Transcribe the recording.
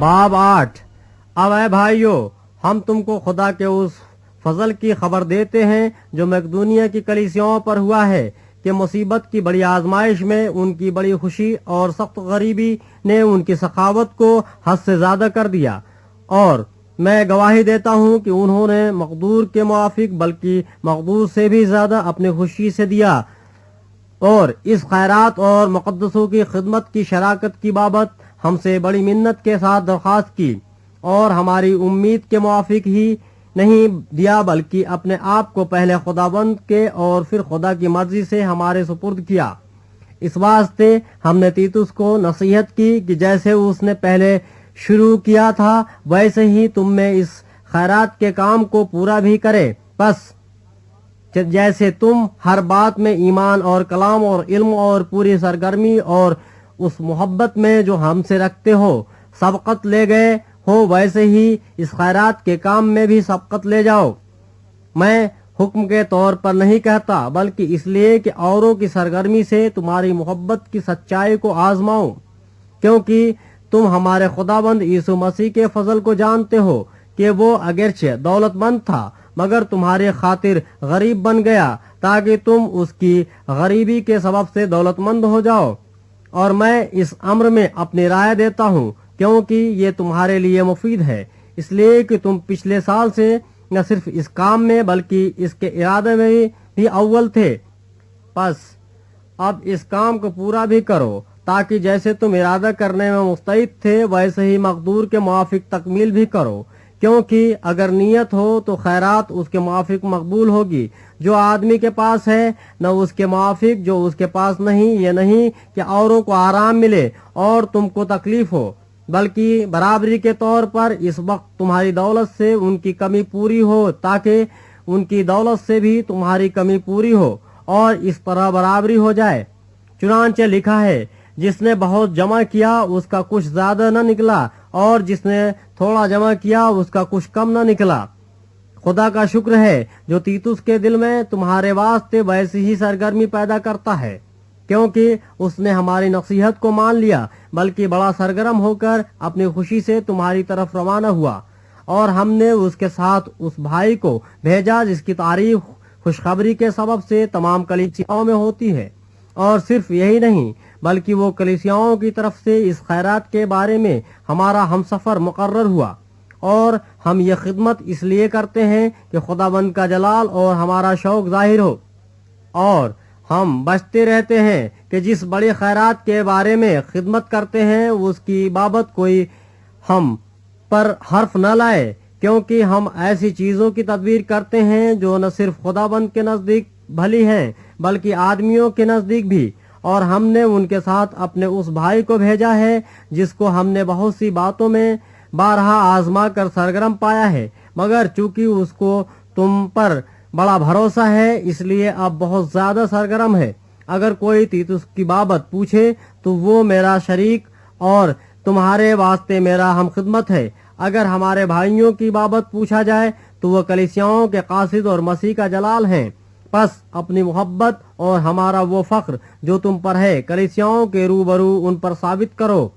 बाब 8। अब ऐ भाइयों, हम तुमको खुदा के उस फजल की खबर देते हैं जो मकदूनिया की कलीसियाओं पर हुआ है कि मुसीबत की बड़ी आजमाइश में उनकी बड़ी खुशी और सख्त गरीबी ने उनकी सखावत को हद से ज्यादा कर दिया। और मैं गवाही देता हूँ कि उन्होंने मकदूर के मुआफिक बल्कि मकदूर से भी ज्यादा अपनी खुशी से दिया और इस खैरात और मुक़द्दसों की खिदमत की शराकत की बाबत हमसे बड़ी मिन्नत के साथ दरख्वास्त की और हमारी उम्मीद के मुआफिक ही नहीं दिया बल्कि अपने आप को पहले खुदाबंद के और फिर खुदा की मर्जी से हमारे सुपुर्द किया। इस वास्ते हमने तीतुस को नसीहत की कि जैसे उसने पहले शुरू किया था वैसे ही तुम में इस खैरात के काम को पूरा भी करे। बस जैसे तुम हर बात में ईमान और कलाम और इल्म और पूरी सरगर्मी और उस मोहब्बत में जो हमसे रखते हो सबकत ले गए हो वैसे ही इस खैरात के काम में भी सबकत ले जाओ। मैं हुक्म के तौर पर नहीं कहता बल्कि इसलिए कि औरों की सरगर्मी से तुम्हारी मोहब्बत की सच्चाई को आजमाऊं, क्योंकि तुम हमारे खुदाबंद यीशु मसीह के फजल को जानते हो कि वो अगरचे दौलतमंद था मगर तुम्हारे खातिर गरीब बन गया ताकि तुम उसकी गरीबी के सबब से दौलतमंद हो जाओ। और मैं इस अम्र में अपनी राय देता हूँ क्योंकि ये तुम्हारे लिए मुफीद है, इसलिए कि तुम पिछले साल से न सिर्फ इस काम में बल्कि इसके इरादे में भी अव्वल थे। बस अब इस काम को पूरा भी करो ताकि जैसे तुम इरादा करने में मुस्तैद थे वैसे ही मकदूर के मुआफिक तकमील भी करो, क्योंकि अगर नियत हो तो खैरात उसके मुआफिक मकबूल होगी जो आदमी के पास है, न उसके मुआफिक जो उसके पास नहीं। ये नहीं कि औरों को आराम मिले और तुमको तकलीफ हो, बल्कि बराबरी के तौर पर इस वक्त तुम्हारी दौलत से उनकी कमी पूरी हो ताकि उनकी दौलत से भी तुम्हारी कमी पूरी हो और इस तरह बराबरी हो जाए। चुनांचे लिखा है, जिसने बहुत जमा किया उसका कुछ ज्यादा न निकला और जिसने थोड़ा जमा किया उसका कुछ कम न निकला। खुदा का शुक्र है जो तीतुस के दिल में तुम्हारे वास्ते वैसी ही सरगर्मी पैदा करता है, क्योंकि उसने हमारी नसीहत को मान लिया बल्कि बड़ा सरगर्म होकर अपनी खुशी से तुम्हारी तरफ रवाना हुआ। और हमने उसके साथ उस भाई को भेजा जिसकी तारीफ खुशखबरी के सबब से तमाम कलीसियाओं में होती है। और सिर्फ यही नहीं बल्कि वो कलीसियाओं की तरफ से इस खैरात के बारे में हमारा हमसफर मुकर्रर हुआ। और हम ये खिदमत इसलिए करते हैं कि खुदाबंद का जलाल और हमारा शौक जाहिर हो। और हम बचते रहते हैं कि जिस बड़ी खैरात के बारे में खिदमत करते हैं उसकी बाबत कोई हम पर हर्फ न लाए, क्योंकि हम ऐसी चीजों की तदबीर करते हैं जो न सिर्फ खुदाबंद के नजदीक भली हैं बल्कि आदमियों के नजदीक भी। और हमने उनके साथ अपने उस भाई को भेजा है जिसको हमने बहुत सी बातों में बारहा आजमा कर सरगर्म पाया है, मगर चूंकि उसको तुम पर बड़ा भरोसा है इसलिए अब बहुत ज्यादा सरगर्म है। अगर कोई तीतुस की बाबत पूछे तो वो मेरा शरीक और तुम्हारे वास्ते मेरा हम खिदमत है। अगर हमारे भाइयों की बाबत पूछा जाए तो वो कलीसियाओं के कासिद और मसीह का जलाल हैं। बस अपनी मोहब्बत और हमारा वो फख्र जो तुम पर है कलीसियाओं के रूबरू उन पर साबित करो।